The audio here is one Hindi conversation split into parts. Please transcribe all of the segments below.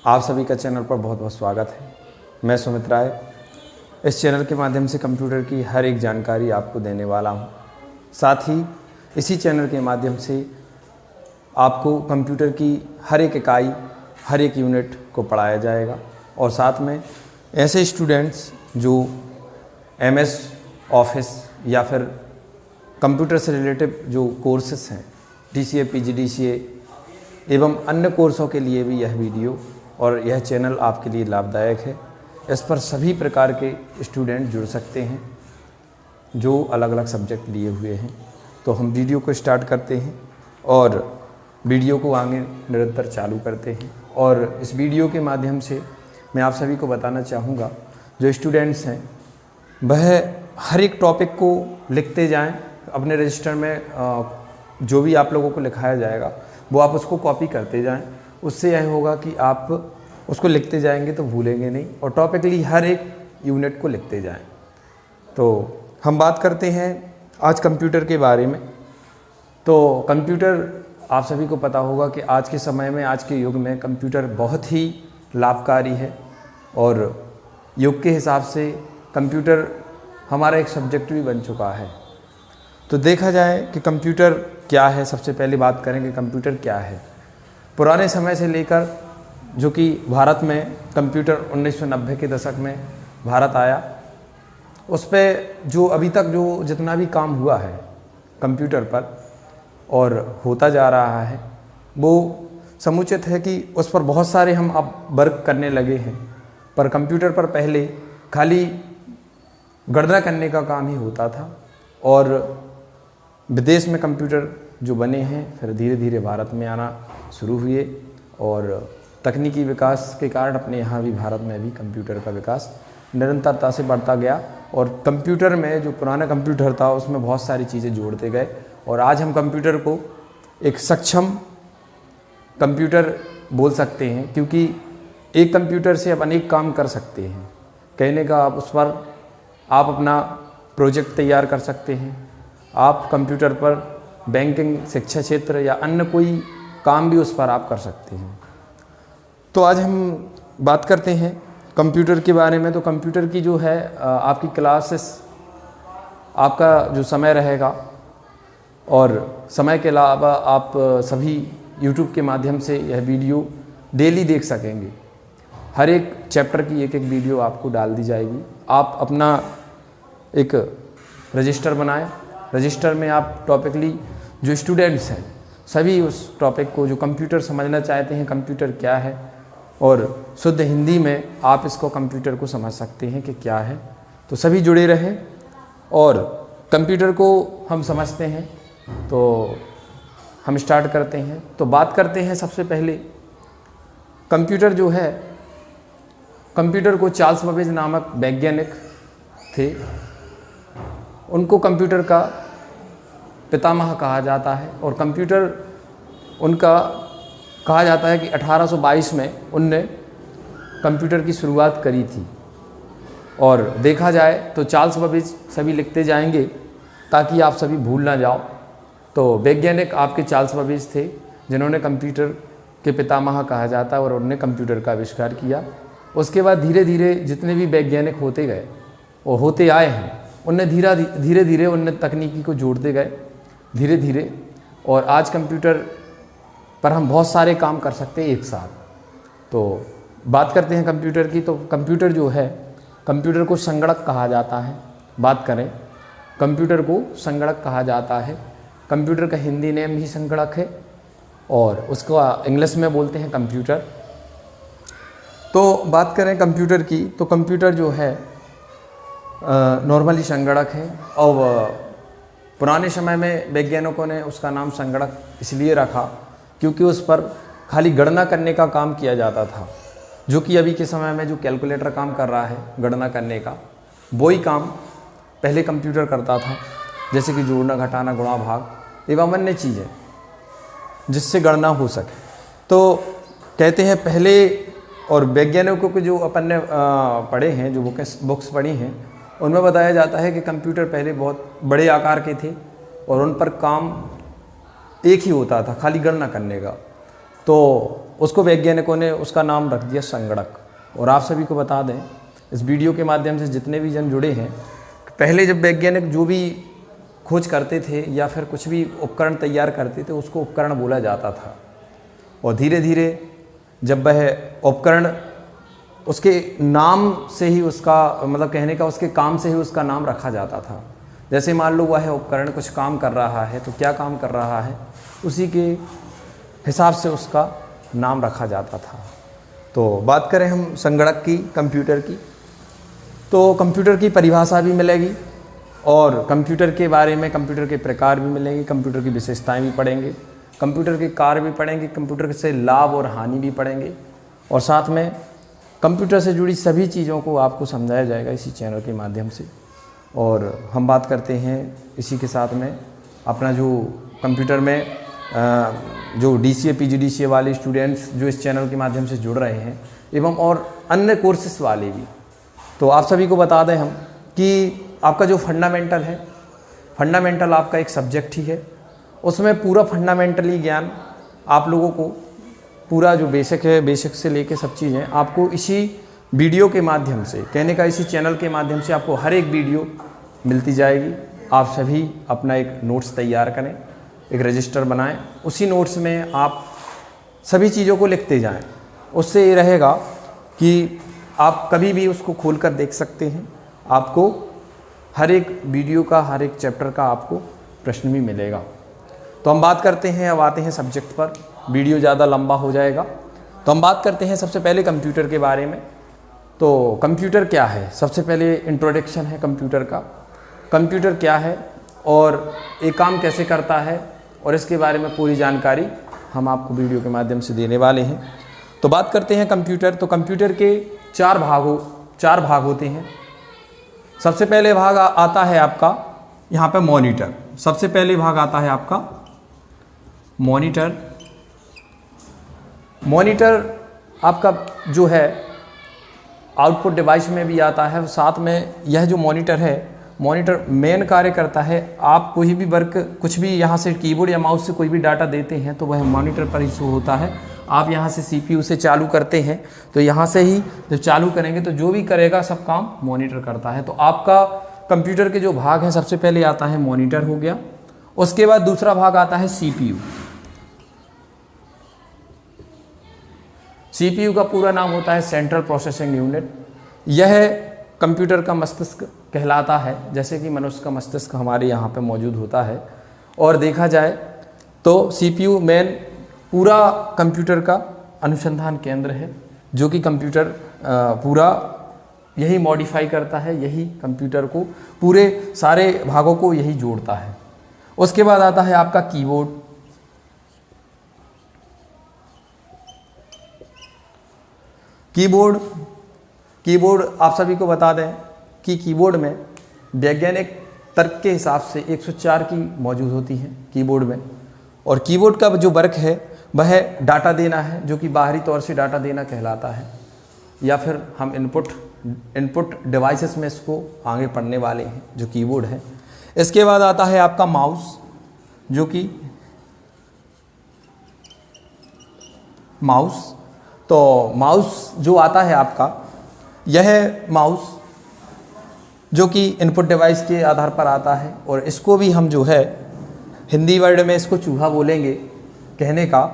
आप सभी का चैनल पर बहुत बहुत स्वागत है। मैं सुमित राय इस चैनल के माध्यम से कंप्यूटर की हर एक जानकारी आपको देने वाला हूं। साथ ही इसी चैनल के माध्यम से आपको कंप्यूटर की हर एक इकाई, हर एक यूनिट को पढ़ाया जाएगा और साथ में ऐसे स्टूडेंट्स जो MS ऑफिस या फिर कंप्यूटर से रिलेटेड जो कोर्सेस हैं, DCA, PGDCA एवं अन्य कोर्सों के लिए भी यह वीडियो और यह चैनल आपके लिए लाभदायक है। इस पर सभी प्रकार के स्टूडेंट जुड़ सकते हैं जो अलग अलग सब्जेक्ट लिए हुए हैं। तो हम वीडियो को स्टार्ट करते हैं और वीडियो को आगे निरंतर चालू करते हैं। और इस वीडियो के माध्यम से मैं आप सभी को बताना चाहूँगा, जो स्टूडेंट्स हैं वह हर एक टॉपिक को लिखते जाएं अपने रजिस्टर में। जो भी आप लोगों को लिखाया जाएगा वो आप उसको कॉपी करते जाएं। उससे यह होगा कि आप उसको लिखते जाएंगे तो भूलेंगे नहीं, और टॉपिकली हर एक यूनिट को लिखते जाएं। तो हम बात करते हैं आज कंप्यूटर के बारे में। तो कंप्यूटर, आप सभी को पता होगा कि आज के समय में, आज के युग में कंप्यूटर बहुत ही लाभकारी है और युग के हिसाब से कंप्यूटर हमारा एक सब्जेक्ट भी बन चुका है। तो देखा जाए कि कंप्यूटर क्या है, सबसे पहले बात करेंगे कंप्यूटर क्या है। पुराने समय से लेकर जो कि भारत में कंप्यूटर 1990 के दशक में भारत आया, उस पर जो अभी तक जो जितना भी काम हुआ है कंप्यूटर पर और होता जा रहा है वो समुचित है कि उस पर बहुत सारे हम अब वर्क करने लगे हैं। पर कंप्यूटर पर पहले खाली गणना करने का काम ही होता था और विदेश में कंप्यूटर जो बने हैं फिर धीरे धीरे भारत में आना शुरू हुए और तकनीकी विकास के कारण अपने यहाँ भी भारत में भी कंप्यूटर का विकास निरंतरता से बढ़ता गया। और कंप्यूटर में जो पुराना कंप्यूटर था उसमें बहुत सारी चीज़ें जोड़ते गए और आज हम कंप्यूटर को एक सक्षम कंप्यूटर बोल सकते हैं, क्योंकि एक कंप्यूटर से आप अनेक काम कर सकते हैं। कहने का आप उस पर आप अपना प्रोजेक्ट तैयार कर सकते हैं, आप कंप्यूटर पर बैंकिंग, शिक्षा क्षेत्र या अन्य कोई काम भी उस पर आप कर सकते हैं। तो आज हम बात करते हैं कंप्यूटर के बारे में। तो कंप्यूटर की जो है आपकी क्लासेस, आपका जो समय रहेगा और समय के अलावा आप सभी YouTube के माध्यम से यह वीडियो डेली देख सकेंगे। हर एक चैप्टर की एक एक वीडियो आपको डाल दी जाएगी। आप अपना एक रजिस्टर बनाएं। रजिस्टर में आप टॉपिकली जो स्टूडेंट्स हैं सभी उस टॉपिक को, जो कंप्यूटर समझना चाहते हैं कंप्यूटर क्या है, और शुद्ध हिंदी में आप इसको कंप्यूटर को समझ सकते हैं कि क्या है। तो सभी जुड़े रहें और कंप्यूटर को हम समझते हैं। तो हम स्टार्ट करते हैं। तो बात करते हैं सबसे पहले कंप्यूटर जो है, कंप्यूटर को चार्ल्स बेबेज नामक वैज्ञानिक थे, उनको कंप्यूटर का पितामह कहा जाता है। और कंप्यूटर उनका कहा जाता है कि 1822 में उनने कंप्यूटर की शुरुआत करी थी। और देखा जाए तो चार्ल्स बेबेज सभी लिखते जाएंगे ताकि आप सभी भूल ना जाओ। तो वैज्ञानिक आपके चार्ल्स बेबेज थे जिन्होंने कंप्यूटर के पितामह कहा जाता है और उन्होंने कंप्यूटर का आविष्कार किया। उसके बाद धीरे धीरे जितने भी वैज्ञानिक होते गए और होते आए हैं, उनने धीरे धीरे उनने तकनीकी को जोड़ते गए धीरे धीरे, और आज कंप्यूटर पर हम बहुत सारे काम कर सकते हैं एक साथ। तो बात करते हैं कंप्यूटर की। तो कंप्यूटर जो है, कंप्यूटर को संगणक कहा जाता है। बात करें, कंप्यूटर को संगणक कहा जाता है। कंप्यूटर का हिंदी नेम ही संगणक है और उसको इंग्लिश में बोलते हैं कंप्यूटर। तो बात करें कंप्यूटर की, तो कंप्यूटर जो है नॉर्मली संगणक है। और पुराने समय में वैज्ञानिकों ने उसका नाम संगणक इसलिए रखा क्योंकि उस पर खाली गणना करने का काम किया जाता था, जो कि अभी के समय में जो कैलकुलेटर काम कर रहा है गणना करने का, वही काम पहले कंप्यूटर करता था, जैसे कि जोड़ना, घटाना, गुणा, भाग एवं अन्य चीज़ें जिससे गणना हो सके। तो कहते हैं पहले, और वैज्ञानिकों को जो अपन ने पढ़े हैं, जो बुक्स पढ़ी हैं, उनमें बताया जाता है कि कंप्यूटर पहले बहुत बड़े आकार के थे और उन पर काम एक ही होता था, खाली गणना करने का। तो उसको वैज्ञानिकों ने उसका नाम रख दिया संगणक। और आप सभी को बता दें, इस वीडियो के माध्यम से जितने भी जन जुड़े हैं, पहले जब वैज्ञानिक जो भी खोज करते थे या फिर कुछ भी उपकरण तैयार करते थे उसको उपकरण बोला जाता था। और धीरे धीरे जब वह उपकरण उसके नाम से ही उसका मतलब कहने का उसके काम से ही उसका नाम रखा जाता था। जैसे मान लो वह उपकरण कुछ काम कर रहा है तो क्या काम कर रहा है उसी के हिसाब से उसका नाम रखा जाता था। तो बात करें हम संगणक की, कंप्यूटर की, तो कंप्यूटर की परिभाषा भी मिलेगी और कंप्यूटर के बारे में कंप्यूटर के प्रकार भी मिलेंगे, कंप्यूटर की विशेषताएं भी पढ़ेंगे, कंप्यूटर के कार्य भी पढ़ेंगे, कंप्यूटर से लाभ और हानि भी पढ़ेंगे और साथ में कंप्यूटर से जुड़ी सभी चीज़ों को आपको समझाया जाएगा इसी चैनल के माध्यम से। और हम बात करते हैं इसी के साथ में अपना जो कंप्यूटर में जो DCA PGDCA वाले स्टूडेंट्स जो इस चैनल के माध्यम से जुड़ रहे हैं एवं और अन्य कोर्सेस वाले भी, तो आप सभी को बता दें हम कि आपका जो फंडामेंटल है, फंडामेंटल आपका एक सब्जेक्ट ही है, उसमें पूरा फंडामेंटली ज्ञान आप लोगों को पूरा जो बेसिक है, बेसिक से लेके सब चीज़ें आपको इसी वीडियो के माध्यम से, कहने का इसी चैनल के माध्यम से आपको हर एक वीडियो मिलती जाएगी। आप सभी अपना एक नोट्स तैयार करें, एक रजिस्टर बनाएं, उसी नोट्स में आप सभी चीज़ों को लिखते जाएं। उससे ये रहेगा कि आप कभी भी उसको खोल कर देख सकते हैं, आपको हर एक वीडियो का, हर एक चैप्टर का आपको प्रश्न भी मिलेगा। तो हम बात करते हैं, अब आते हैं सब्जेक्ट पर, वीडियो ज़्यादा लंबा हो जाएगा। तो हम बात करते हैं सबसे पहले कंप्यूटर के बारे में। तो कंप्यूटर क्या है, सबसे पहले इंट्रोडक्शन है कंप्यूटर का। कंप्यूटर क्या है और ये काम कैसे करता है और इसके बारे में पूरी जानकारी हम आपको वीडियो के माध्यम से देने वाले हैं। तो बात करते हैं कंप्यूटर। तो कंप्यूटर के चार भाग होते हैं। सबसे पहले भाग आता है आपका यहाँ पे मॉनिटर। सबसे पहले भाग आता है आपका मॉनिटर। मॉनिटर आपका जो है आउटपुट डिवाइस में भी आता है। साथ में यह जो मॉनिटर है, मॉनिटर मेन कार्य करता है। आप कोई भी वर्क, कुछ भी यहाँ से कीबोर्ड या माउस से कोई भी डाटा देते हैं तो वह मॉनिटर पर ही शो होता है। आप यहाँ से CPU से चालू करते हैं तो यहाँ से ही जब चालू करेंगे तो जो भी करेगा सब काम मॉनिटर करता है। तो आपका कंप्यूटर के जो भाग हैं, सबसे पहले आता है मॉनिटर हो गया, उसके बाद दूसरा भाग आता है CPU। CPU का पूरा नाम होता है सेंट्रल प्रोसेसिंग यूनिट। यह कंप्यूटर का मस्तिष्क कहलाता है, जैसे कि मनुष्य का मस्तिष्क हमारे यहाँ पे मौजूद होता है। और देखा जाए तो CPU मेन पूरा कंप्यूटर का अनुसंधान केंद्र है, जो कि कंप्यूटर पूरा यही मॉडिफाई करता है, यही कंप्यूटर को पूरे सारे भागों को यही जोड़ता है। उसके बाद आता है आपका कीबोर्ड। कीबोर्ड आप सभी को बता दें कि कीबोर्ड में वैज्ञानिक तर्क के हिसाब से 104 की मौजूद होती है कीबोर्ड में। और कीबोर्ड का जो वर्क है वह डाटा देना है, जो कि बाहरी तौर से डाटा देना कहलाता है, या फिर हम इनपुट डिवाइसेस में इसको आगे पढ़ने वाले हैं जो कीबोर्ड है। इसके बाद आता है आपका माउस, जो कि माउस जो आता है आपका, यह माउस जो कि इनपुट डिवाइस के आधार पर आता है। और इसको भी हम जो है हिंदी वर्ड में इसको चूहा बोलेंगे कहने का।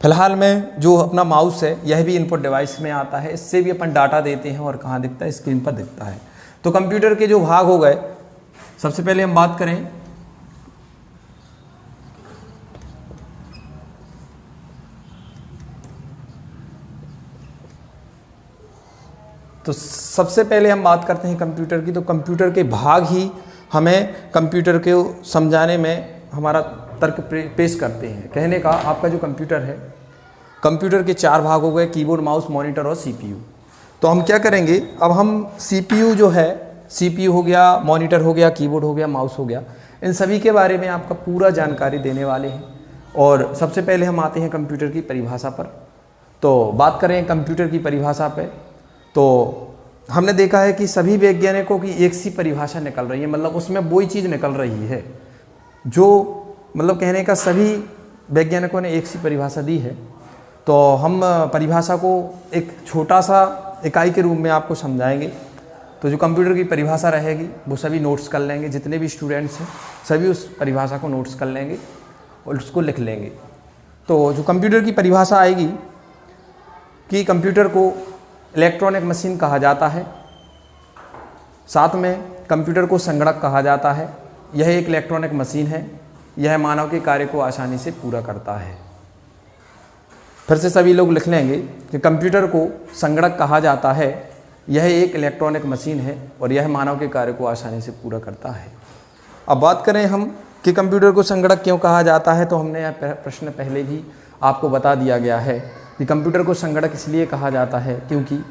फिलहाल में जो अपना माउस है यह भी इनपुट डिवाइस में आता है, इससे भी अपन डाटा देते हैं और कहाँ दिखता है, स्क्रीन पर दिखता है। तो कंप्यूटर के जो भाग हो गए, सबसे पहले हम बात करें तो सबसे पहले हम बात करते हैं कंप्यूटर की। तो कंप्यूटर के भाग ही हमें कंप्यूटर को समझाने में हमारा तर्क पेश करते हैं। कहने का आपका जो कंप्यूटर है, कंप्यूटर के चार भाग हो गए, कीबोर्ड, माउस, मॉनिटर और CPU। तो हम क्या करेंगे, अब हम CPU जो है, CPU हो गया, मॉनिटर हो गया, कीबोर्ड हो गया, माउस हो गया, इन सभी के बारे में आपका पूरा जानकारी देने वाले हैं। और सबसे पहले हम आते हैं कंप्यूटर की परिभाषा पर। तो बात करें कंप्यूटर की परिभाषा पे, तो हमने देखा है कि सभी वैज्ञानिकों की एक सी परिभाषा निकल रही है, मतलब उसमें वही चीज़ निकल रही है जो मतलब कहने का सभी वैज्ञानिकों ने एक सी परिभाषा दी है। तो हम परिभाषा को एक छोटा सा इकाई के रूप में आपको समझाएंगे। तो जो कंप्यूटर की परिभाषा रहेगी वो सभी नोट्स कर लेंगे, जितने भी स्टूडेंट्स हैं सभी उस परिभाषा को नोट्स कर लेंगे और उसको लिख लेंगे। तो जो कंप्यूटर की परिभाषा आएगी कि कंप्यूटर को इलेक्ट्रॉनिक मशीन कहा जाता है, साथ में कंप्यूटर को संगणक कहा जाता है। यह एक इलेक्ट्रॉनिक मशीन है, यह मानव के कार्य को आसानी से पूरा करता है। फिर से सभी लोग लिख लेंगे कि कंप्यूटर को संगणक कहा जाता है, यह एक इलेक्ट्रॉनिक मशीन है और यह मानव के कार्य को आसानी से पूरा करता है। अब बात करें हम कि कंप्यूटर को संगणक क्यों कहा जाता है, तो हमने यह प्रश्न पहले भी आपको बता दिया गया है कि कंप्यूटर को संगणक इसलिए कहा जाता है क्योंकि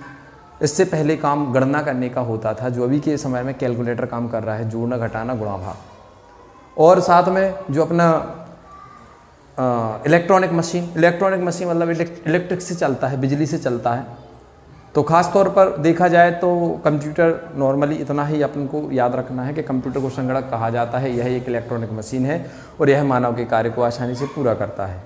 इससे पहले काम गणना करने का होता था, जो अभी के समय में कैलकुलेटर काम कर रहा है, जोड़ना घटाना गुणा भाग। और साथ में जो अपना इलेक्ट्रॉनिक मशीन मतलब इलेक्ट्रिक से चलता है, बिजली से चलता है। तो ख़ास तौर पर देखा जाए तो कंप्यूटर नॉर्मली इतना ही अपन को याद रखना है कि कंप्यूटर को संगणक कहा जाता है, यह एक इलेक्ट्रॉनिक मशीन है और यह मानव के कार्य को आसानी से पूरा करता है।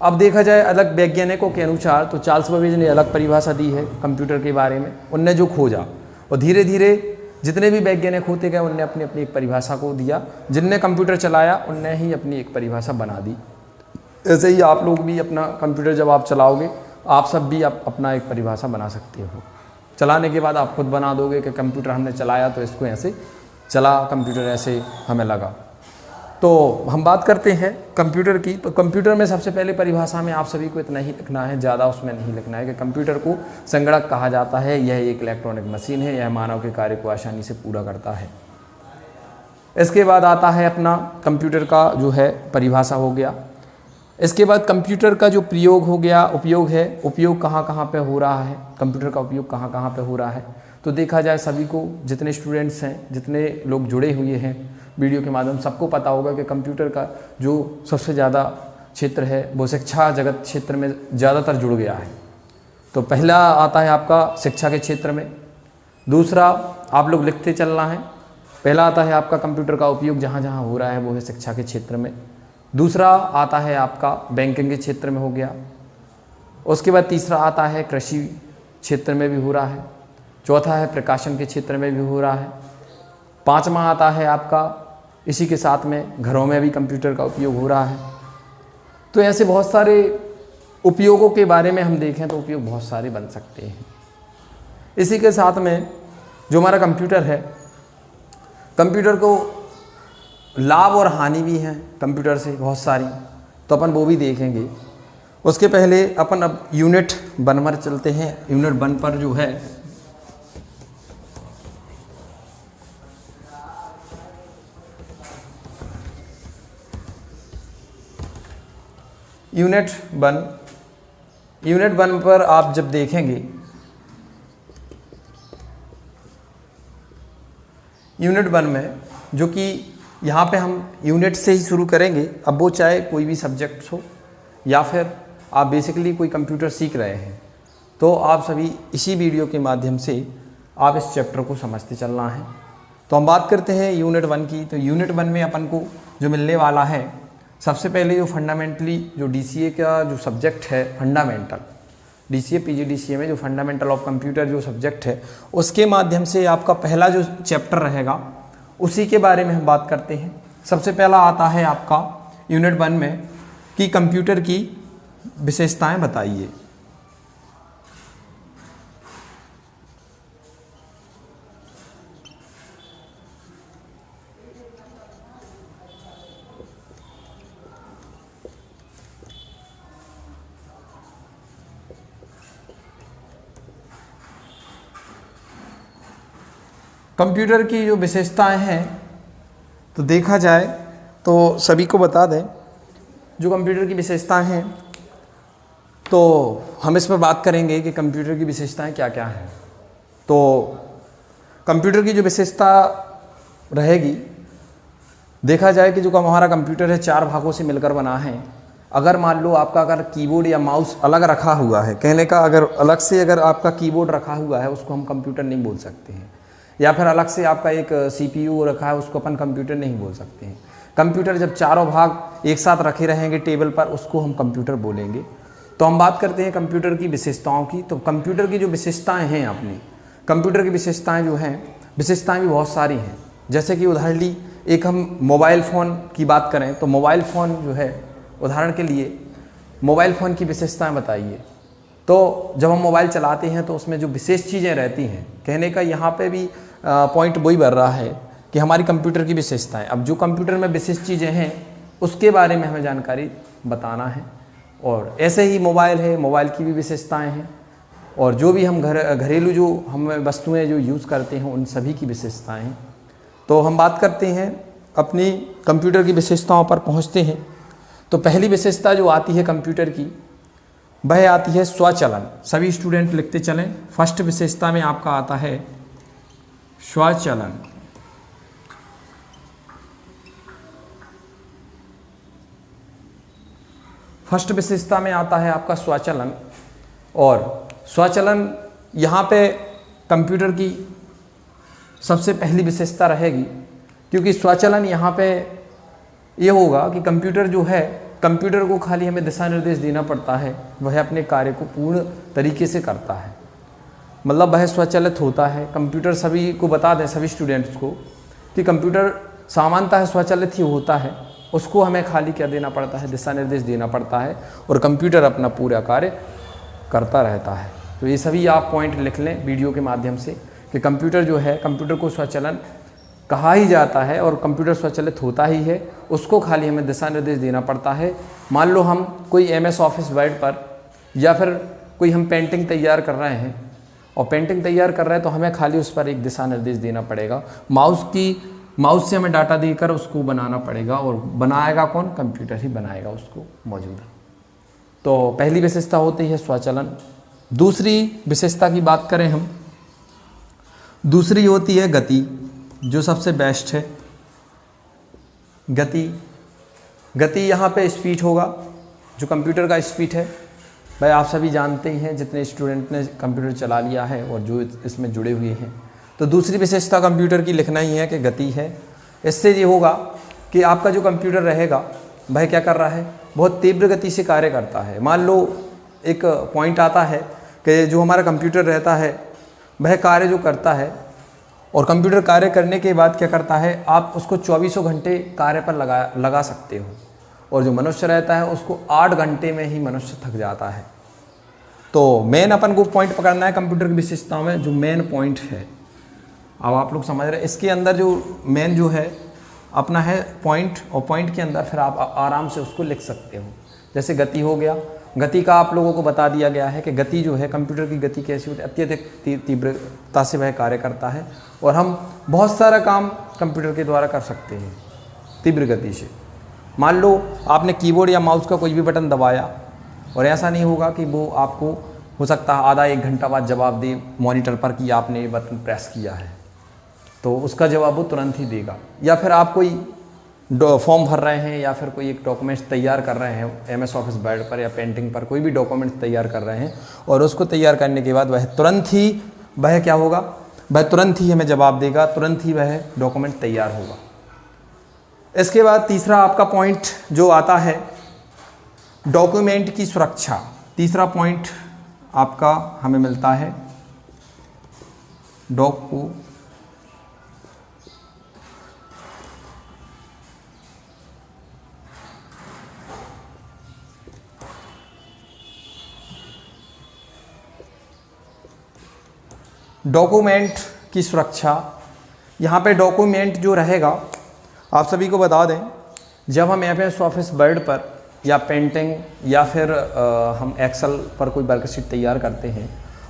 अब देखा जाए अलग वैज्ञानिकों के अनुसार तो चार्ल्स बेबेज ने अलग परिभाषा दी है कंप्यूटर के बारे में, उनने जो खोजा, और धीरे धीरे जितने भी वैज्ञानिक होते गए उनने अपनी अपनी एक परिभाषा को दिया। जिनने कंप्यूटर चलाया उनने ही अपनी एक परिभाषा बना दी। ऐसे ही आप लोग भी अपना कंप्यूटर जब आप चलाओगे, आप सब भी अपना एक परिभाषा बना सकते हो। चलाने के बाद आप खुद बना दोगे कि कंप्यूटर हमने चलाया तो इसको ऐसे चला, कंप्यूटर ऐसे हमें लगा। तो हम बात करते हैं कंप्यूटर की। तो कंप्यूटर में सबसे पहले परिभाषा में आप सभी को इतना ही लिखना है, ज़्यादा उसमें नहीं लिखना है कि कंप्यूटर को संगणक कहा जाता है, यह एक इलेक्ट्रॉनिक मशीन है, यह मानव के कार्य को आसानी से पूरा करता है। इसके बाद आता है अपना कंप्यूटर का जो है परिभाषा हो गया। इसके बाद कंप्यूटर का जो प्रयोग हो गया, उपयोग है, उपयोग कहाँ कहाँ पे हो रहा है, कंप्यूटर का उपयोग कहाँ कहाँ पे हो रहा है। तो देखा जाए सभी को, जितने स्टूडेंट्स हैं, जितने लोग जुड़े हुए हैं वीडियो के माध्यम, सबको पता होगा कि कंप्यूटर का जो सबसे ज़्यादा क्षेत्र है वो शिक्षा जगत क्षेत्र में ज़्यादातर जुड़ गया है। तो पहला आता है आपका शिक्षा के क्षेत्र में, दूसरा आप लोग लिखते चलना है। पहला आता है आपका कंप्यूटर का उपयोग जहाँ जहाँ हो रहा है वो है शिक्षा के क्षेत्र में, दूसरा आता है आपका बैंकिंग के क्षेत्र में हो गया, उसके बाद तीसरा आता है कृषि क्षेत्र में भी हो रहा है, चौथा है प्रकाशन के क्षेत्र में भी हो रहा है, पांचवा आता है आपका इसी के साथ में घरों में भी कंप्यूटर का उपयोग हो रहा है। तो ऐसे बहुत सारे उपयोगों के बारे में हम देखें तो उपयोग बहुत सारे बन सकते हैं। इसी के साथ में जो हमारा कंप्यूटर है, कंप्यूटर को लाभ और हानि भी हैं कंप्यूटर से बहुत सारी, तो अपन वो भी देखेंगे। उसके पहले अपन अब यूनिट 1 पर चलते हैं। यूनिट 1 पर जो है यूनिट 1 पर आप जब देखेंगे, यूनिट 1 में जो कि यहाँ पे हम यूनिट से ही शुरू करेंगे। अब वो चाहे कोई भी सब्जेक्ट हो या फिर आप बेसिकली कोई कंप्यूटर सीख रहे हैं, तो आप सभी इसी वीडियो के माध्यम से आप इस चैप्टर को समझते चलना है। तो हम बात करते हैं यूनिट 1 की। तो यूनिट 1 में अपन को जो मिलने वाला है, सबसे पहले जो फंडामेंटली जो DCA का जो सब्जेक्ट है, फंडामेंटल DCA PGDCA में जो फंडामेंटल ऑफ कंप्यूटर जो सब्जेक्ट है, उसके माध्यम से आपका पहला जो चैप्टर रहेगा उसी के बारे में हम बात करते हैं। सबसे पहला आता है आपका यूनिट 1 में कि कंप्यूटर की विशेषताएं बताइए। कंप्यूटर की जो विशेषताएं हैं तो देखा जाए तो सभी को बता दें, जो कंप्यूटर की विशेषताएं हैं तो हम इस पर बात करेंगे कि कंप्यूटर की विशेषताएं क्या क्या हैं। तो कंप्यूटर की जो विशेषता रहेगी, देखा जाए कि जो हमारा कंप्यूटर है 4 भागों से मिलकर बना है। अगर मान लो आपका अगर कीबोर्ड या माउस अलग रखा हुआ है, कहने का अगर अलग से अगर आपका कीबोर्ड रखा हुआ है उसको हम कंप्यूटर नहीं बोल सकते हैं, या फिर अलग से आपका एक CPU रखा है उसको अपन कंप्यूटर नहीं बोल सकते हैं। कंप्यूटर जब चारों भाग एक साथ रखे रहेंगे टेबल पर, उसको हम कंप्यूटर बोलेंगे। तो हम बात करते हैं कंप्यूटर की विशेषताओं की। तो कंप्यूटर की जो विशेषताएं हैं अपनी, कंप्यूटर की विशेषताएं जो हैं, विशेषताएं भी बहुत सारी हैं। जैसे कि उदाहरण ली एक हम मोबाइल फ़ोन की बात करें तो मोबाइल फ़ोन जो है, उदाहरण के लिए मोबाइल फ़ोन की विशेषताएं बताइए। तो जब हम मोबाइल चलाते हैं तो उसमें जो विशेष चीज़ें रहती हैं, कहने का यहाँ पे भी पॉइंट वही बढ़ रहा है कि हमारी कंप्यूटर की विशेषताएं। अब जो कंप्यूटर में विशेष चीज़ें हैं उसके बारे में हमें जानकारी बताना है। और ऐसे ही मोबाइल है, मोबाइल की भी विशेषताएं हैं, और जो भी हम घरेलू जो हम वस्तुएं जो यूज़ करते हैं उन सभी की विशेषताएं हैं। तो हम बात करते हैं अपनी कंप्यूटर की विशेषताओं पर पहुंचते हैं। तो पहली विशेषता जो आती है कंप्यूटर की, वह आती है स्वचालन। सभी स्टूडेंट लिखते चलें। फर्स्ट विशेषता में आपका आता है स्वचालन। फर्स्ट विशेषता में आता है आपका स्वचालन। और स्वचालन यहाँ पे कंप्यूटर की सबसे पहली विशेषता रहेगी, क्योंकि स्वचालन यहाँ पे ये होगा कि कंप्यूटर जो है, कंप्यूटर को खाली हमें दिशा निर्देश देना पड़ता है, वह अपने कार्य को पूर्ण तरीके से करता है, मतलब वह स्वचालित होता है। कंप्यूटर सभी को बता दें, सभी स्टूडेंट्स को, कि कंप्यूटर सामान्यतः स्वचालित ही होता है। उसको हमें खाली क्या देना पड़ता है, दिशा निर्देश देना पड़ता है, और कंप्यूटर अपना पूरा कार्य करता रहता है। तो ये सभी आप पॉइंट लिख लें वीडियो के माध्यम से कि कंप्यूटर जो है, कंप्यूटर को स्वचालन कहा ही जाता है और कंप्यूटर स्वचालित होता ही है, उसको खाली हमें दिशा निर्देश देना पड़ता है। मान लो हम कोई MS ऑफिस वर्ड पर या फिर कोई हम पेंटिंग तैयार कर रहे हैं, और पेंटिंग तैयार कर रहे हैं तो हमें खाली उस पर एक दिशा निर्देश देना पड़ेगा। माउस से हमें डाटा देकर उसको बनाना पड़ेगा, और बनाएगा कौन? कंप्यूटर ही बनाएगा उसको मौजूदा। तो पहली विशेषता होती है स्वचालन। दूसरी विशेषता की बात करें हम, दूसरी होती है गति, जो सबसे बेस्ट है। गति यहाँ पे स्पीड होगा, जो कंप्यूटर का स्पीड है। भाई आप सभी जानते ही हैं, जितने स्टूडेंट ने कंप्यूटर चला लिया है और जो इसमें जुड़े हुए हैं। तो दूसरी विशेषता कंप्यूटर की लिखना ही है कि गति है। इससे ये होगा कि आपका जो कंप्यूटर रहेगा वह क्या कर रहा है, बहुत तीव्र गति से कार्य करता है। मान लो एक पॉइंट आता है कि जो हमारा कंप्यूटर रहता है वह कार्य जो करता है, और कंप्यूटर कार्य करने के बाद क्या करता है, आप उसको 24 घंटे कार्य पर लगा सकते हो, और जो मनुष्य रहता है उसको 8 घंटे में ही मनुष्य थक जाता है। तो मेन अपन को पॉइंट पकड़ना है कंप्यूटर की विशेषताओं में, जो मेन पॉइंट है। अब आप लोग समझ रहे हैं, इसके अंदर जो मेन जो है अपना है पॉइंट, और पॉइंट के अंदर फिर आप आराम से उसको लिख सकते हो। जैसे गति हो गया, गति का आप लोगों को बता दिया गया है कि गति जो है, कंप्यूटर की गति कैसी होती है, अत्यधिक तीव्रता से वह कार्य करता है, और हम बहुत सारा काम कंप्यूटर के द्वारा कर सकते हैं तीव्र गति से। मान लो आपने कीबोर्ड या माउस का कोई भी बटन दबाया, और ऐसा नहीं होगा कि वो आपको हो सकता है आधा 1 घंटा बाद जवाब दे मॉनिटर पर कि आपने ये बटन प्रेस किया है, तो उसका जवाब वो तुरंत ही देगा। या फिर आप कोई फॉर्म भर रहे हैं, या फिर कोई एक डॉक्यूमेंट्स तैयार कर रहे हैं MS ऑफिस वर्ड पर या पेंटिंग पर, कोई भी डॉक्यूमेंट्स तैयार कर रहे हैं, और उसको तैयार करने के बाद वह तुरंत ही वह क्या होगा, वह तुरंत ही हमें जवाब देगा, तुरंत ही वह डॉक्यूमेंट तैयार होगा। इसके बाद तीसरा आपका पॉइंट जो आता है डॉक्यूमेंट की सुरक्षा। तीसरा पॉइंट आपका हमें मिलता है डॉक्यूमेंट की सुरक्षा। यहाँ पे डॉक्यूमेंट जो रहेगा, आप सभी को बता दें, जब हम MS ऑफिस वर्ड पर या पेंटिंग या फिर हम एक्सेल पर कोई वर्कशीट तैयार करते हैं,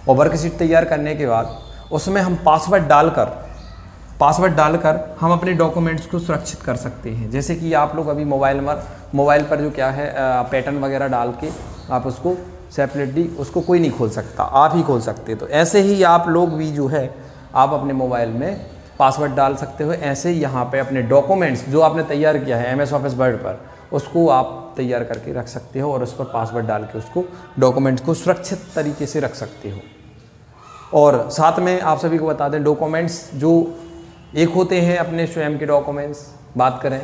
और वर्कशीट तैयार करने के बाद उसमें हम पासवर्ड डालकर हम अपने डॉक्यूमेंट्स को सुरक्षित कर सकते हैं। जैसे कि आप लोग अभी मोबाइल पर जो क्या है पैटर्न वगैरह डाल के आप उसको सेपरेटली, उसको कोई नहीं खोल सकता, आप ही खोल सकते। तो ऐसे ही आप लोग भी जो है, आप अपने मोबाइल में पासवर्ड डाल सकते हो। ऐसे ही यहाँ पे अपने डॉक्यूमेंट्स जो आपने तैयार किया है MS ऑफिस वर्ड पर, उसको आप तैयार करके रख सकते हो, और उस पर पासवर्ड डाल के उसको डॉक्यूमेंट्स को सुरक्षित तरीके से रख सकते हो। और साथ में आप सभी को बता दें, डॉक्यूमेंट्स जो एक होते हैं अपने स्वयं के डॉक्यूमेंट्स, बात करें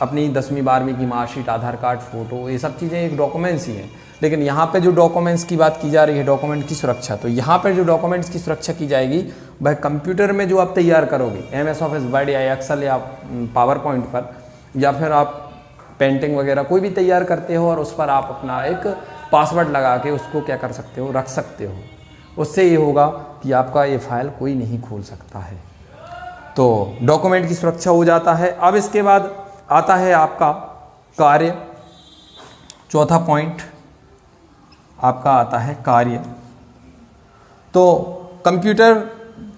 अपनी 10वीं 12वीं की मार्कशीट, आधार कार्ड, फ़ोटो, ये सब चीज़ें एक डॉक्यूमेंट्स ही हैं। लेकिन यहाँ पे जो डॉक्यूमेंट्स की बात की जा रही है, डॉक्यूमेंट की सुरक्षा, तो यहाँ पर जो डॉक्यूमेंट्स की सुरक्षा की जाएगी वह कंप्यूटर में जो आप तैयार करोगे MS ऑफिस वर्ड या एक्सेल या पावर पॉइंट पर, या फिर आप पेंटिंग वगैरह कोई भी तैयार करते हो और उस पर आप अपना एक पासवर्ड लगा के उसको क्या कर सकते हो, रख सकते हो। उससे ये होगा कि आपका ये फाइल कोई नहीं खोल सकता है। तो डॉक्यूमेंट की सुरक्षा हो जाता है। अब इसके बाद आता है आपका कार्य। चौथा पॉइंट आपका आता है कार्य। तो कंप्यूटर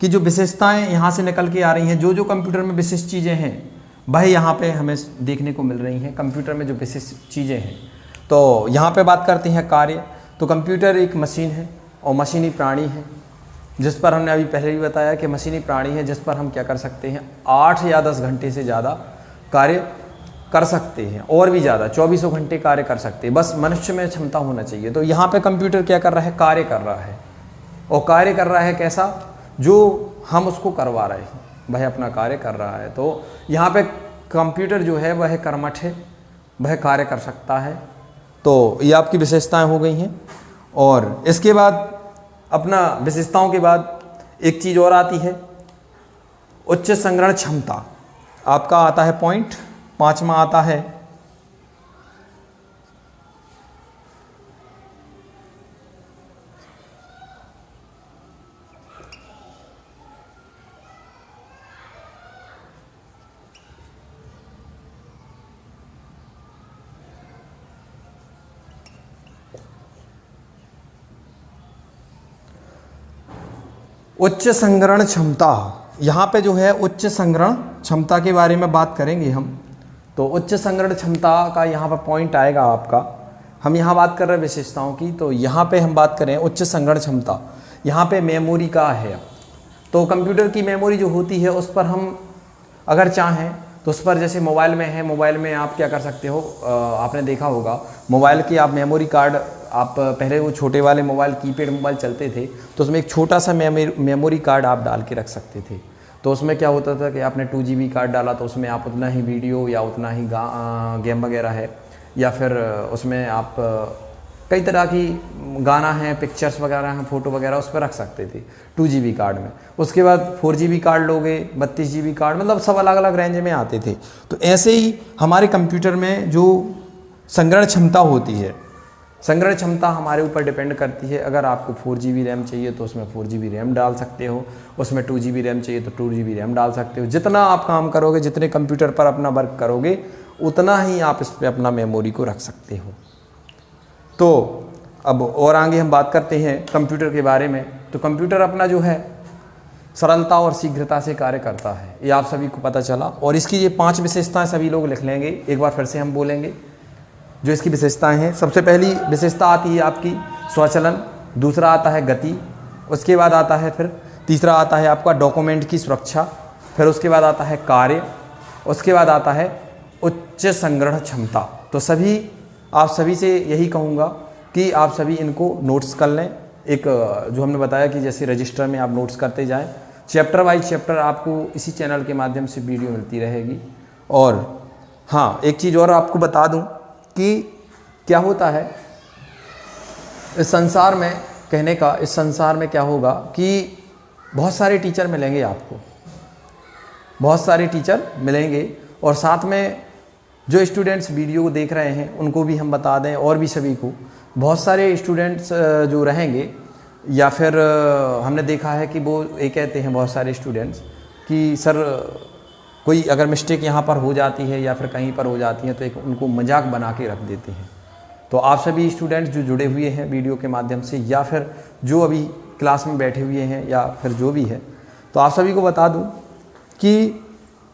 की जो विशेषताएं यहाँ से निकल के आ रही हैं, जो कंप्यूटर में विशिष्ट चीज़ें हैं वह यहाँ पे हमें देखने को मिल रही हैं। कंप्यूटर में जो विशिष्ट चीज़ें हैं, तो यहाँ पे बात करते हैं कार्य। तो कंप्यूटर एक मशीन है और मशीनी प्राणी है, जिस पर हमने अभी पहले भी बताया कि मशीनी प्राणी है, जिस पर हम क्या कर सकते हैं, 8 या 10 घंटे से ज़्यादा कार्य कर सकते हैं, और भी ज़्यादा 24 घंटे कार्य कर सकते हैं। बस मनुष्य में क्षमता होना चाहिए। तो यहाँ पे कंप्यूटर क्या कर रहा है, कार्य कर रहा है। और कार्य कर रहा है कैसा, जो हम उसको करवा रहे हैं वह अपना कार्य कर रहा है। तो यहाँ पे कंप्यूटर जो है वह कर्मठ है, वह कार्य कर सकता है। तो ये आपकी विशेषताएं हो गई हैं। और इसके बाद अपना विशेषताओं के बाद एक चीज़ और आती है, उच्च संग्रहण क्षमता। आपका आता है पॉइंट 5वां आता है उच्च संग्रहण क्षमता। यहाँ पे जो है उच्च संग्रहण क्षमता के बारे में बात करेंगे हम। तो उच्च संग्रहण क्षमता का यहाँ पर पॉइंट आएगा आपका। हम यहाँ बात कर रहे हैं विशेषताओं की, तो यहाँ पे हम बात करें उच्च संग्रहण क्षमता। यहाँ पे मेमोरी का है। तो कंप्यूटर की मेमोरी जो होती है उस पर हम अगर चाहें तो उस पर, जैसे मोबाइल में है, मोबाइल में आप क्या कर सकते हो, आपने देखा होगा मोबाइल की आप मेमोरी कार्ड, आप पहले वो छोटे वाले मोबाइल, कीपैड मोबाइल चलते थे, तो उसमें एक छोटा सा मेमोरी कार्ड आप डाल के रख सकते थे। तो उसमें क्या होता था कि आपने 2 GB कार्ड डाला तो उसमें आप उतना ही वीडियो या उतना ही गेम वगैरह है, या फिर उसमें आप कई तरह की गाना है, पिक्चर्स वगैरह हैं, फ़ोटो वगैरह उस पर रख सकते थे 2 GB कार्ड में। उसके बाद 4 GB कार्ड लोगे, 32 GB कार्ड, मतलब सब अलग अलग रेंज में आते थे। तो ऐसे ही हमारे कंप्यूटर में जो संग्रहण क्षमता होती है, संग्रहण क्षमता हमारे ऊपर डिपेंड करती है। अगर आपको 4 GB रैम चाहिए तो उसमें 4 GB रैम डाल सकते हो, उसमें 2 GB रैम चाहिए तो 2 GB रैम डाल सकते हो। जितना आप काम करोगे, जितने कंप्यूटर पर अपना वर्क करोगे, उतना ही आप इस पर अपना मेमोरी को रख सकते हो। तो अब और आगे हम बात करते हैं कंप्यूटर के बारे में। तो कंप्यूटर अपना जो है सरलता और शीघ्रता से कार्य करता है, ये आप सभी को पता चला। और इसकी ये 5 विशेषताएं सभी लोग लिख लेंगे, एक बार फिर से हम बोलेंगे जो इसकी विशेषताएं हैं। सबसे पहली विशेषता आती है आपकी स्वचलन, दूसरा आता है गति, उसके बाद आता है फिर तीसरा आता है आपका डॉक्यूमेंट की सुरक्षा, फिर उसके बाद आता है कार्य, उसके बाद आता है उच्च संग्रहण क्षमता। तो सभी आप सभी से यही कहूँगा कि आप सभी इनको नोट्स कर लें। एक जो हमने बताया कि जैसे रजिस्टर में आप नोट्स करते जाएं, चैप्टर वाइज चैप्टर आपको इसी चैनल के माध्यम से वीडियो मिलती रहेगी। और हाँ, एक चीज़ और आपको बता दूं कि क्या होता है इस संसार में, कहने का इस संसार में क्या होगा कि बहुत सारे टीचर मिलेंगे आपको, बहुत सारे टीचर मिलेंगे। और साथ में जो स्टूडेंट्स वीडियो को देख रहे हैं उनको भी हम बता दें, और भी सभी को, बहुत सारे स्टूडेंट्स जो रहेंगे, या फिर हमने देखा है कि वो ये कहते हैं बहुत सारे स्टूडेंट्स कि सर कोई अगर मिस्टेक यहाँ पर हो जाती है या फिर कहीं पर हो जाती है तो एक उनको मजाक बना के रख देते हैं। तो आप सभी स्टूडेंट्स जो जुड़े हुए हैं वीडियो के माध्यम से, या फिर जो अभी क्लास में बैठे हुए हैं, या फिर जो भी है, तो आप सभी को बता दूं कि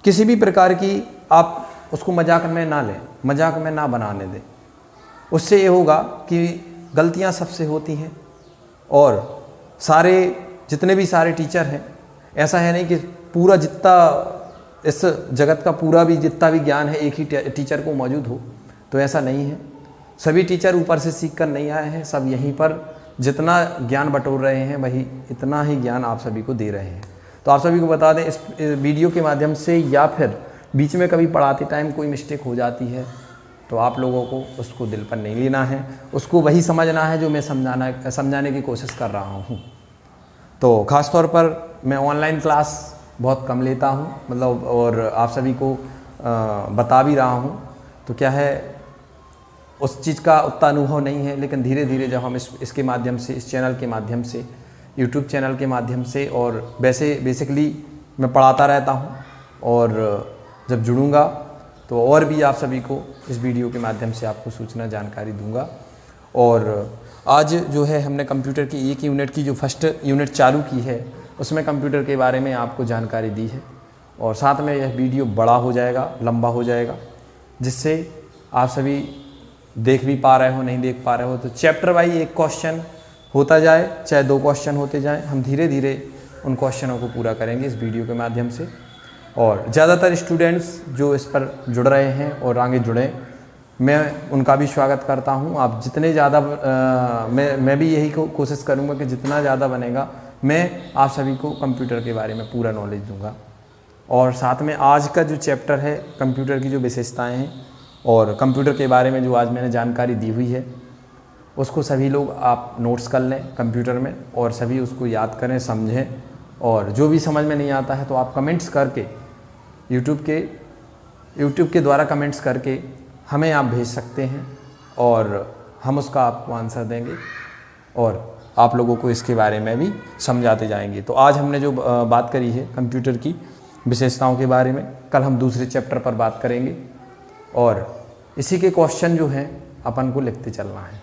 किसी भी प्रकार की आप उसको मजाक में ना लें, मजाक में ना बनाने दें। उससे ये होगा कि गलतियां सबसे होती हैं, और सारे जितने भी सारे टीचर हैं, ऐसा है नहीं कि पूरा जितना इस जगत का पूरा भी जितना भी ज्ञान है एक ही टीचर को मौजूद हो, तो ऐसा नहीं है। सभी टीचर ऊपर से सीख कर नहीं आए हैं, सब यहीं पर जितना ज्ञान बटोर रहे हैं वही इतना ही ज्ञान आप सभी को दे रहे हैं। तो आप सभी को बता दें इस वीडियो के माध्यम से, या फिर बीच में कभी पढ़ाते टाइम कोई मिस्टेक हो जाती है तो आप लोगों को उसको दिल पर नहीं लेना है, उसको वही समझना है जो मैं समझाने की कोशिश कर रहा हूँ। तो ख़ास तौर पर मैं ऑनलाइन क्लास बहुत कम लेता हूँ, मतलब, और आप सभी को बता भी रहा हूँ। तो क्या है, उस चीज़ का उतना अनुभव नहीं है, लेकिन धीरे धीरे जब हम इसके माध्यम से, इस चैनल के माध्यम से, यूट्यूब चैनल के माध्यम से, और वैसे बेसिकली मैं पढ़ाता रहता हूँ, और जब जुड़ूंगा तो और भी आप सभी को इस वीडियो के माध्यम से आपको सूचना जानकारी दूंगा। और आज जो है हमने कंप्यूटर की एक यूनिट की जो फर्स्ट यूनिट चालू की है, उसमें कंप्यूटर के बारे में आपको जानकारी दी है, और साथ में यह वीडियो बड़ा हो जाएगा, लंबा हो जाएगा, जिससे आप सभी देख भी पा रहे हो, नहीं देख पा रहे हो तो चैप्टर वाइज एक क्वेश्चन होता जाए, चाहे 2 क्वेश्चन होते जाएं, हम धीरे धीरे उन क्वेश्चनों को पूरा करेंगे इस वीडियो के माध्यम से। और ज़्यादातर स्टूडेंट्स जो इस पर जुड़ रहे हैं और आगे जुड़ें, मैं उनका भी स्वागत करता हूं। आप जितने ज़्यादा मैं भी यही कोशिश करूंगा कि जितना ज़्यादा बनेगा मैं आप सभी को कंप्यूटर के बारे में पूरा नॉलेज दूंगा। और साथ में आज का जो चैप्टर है, कंप्यूटर की जो विशेषताएं हैं और कंप्यूटर के बारे में जो आज मैंने जानकारी दी हुई है, उसको सभी लोग आप नोट्स कर लें कंप्यूटर में, और सभी उसको याद करें, समझें। और जो भी समझ में नहीं आता है तो आप कमेंट्स करके यूट्यूब के द्वारा कमेंट्स करके हमें आप भेज सकते हैं, और हम उसका आपको आंसर देंगे और आप लोगों को इसके बारे में भी समझाते जाएंगे। तो आज हमने जो बात करी है कंप्यूटर की विशेषताओं के बारे में, कल हम दूसरे चैप्टर पर बात करेंगे, और इसी के क्वेश्चन जो हैं अपन को लिखते चलना है।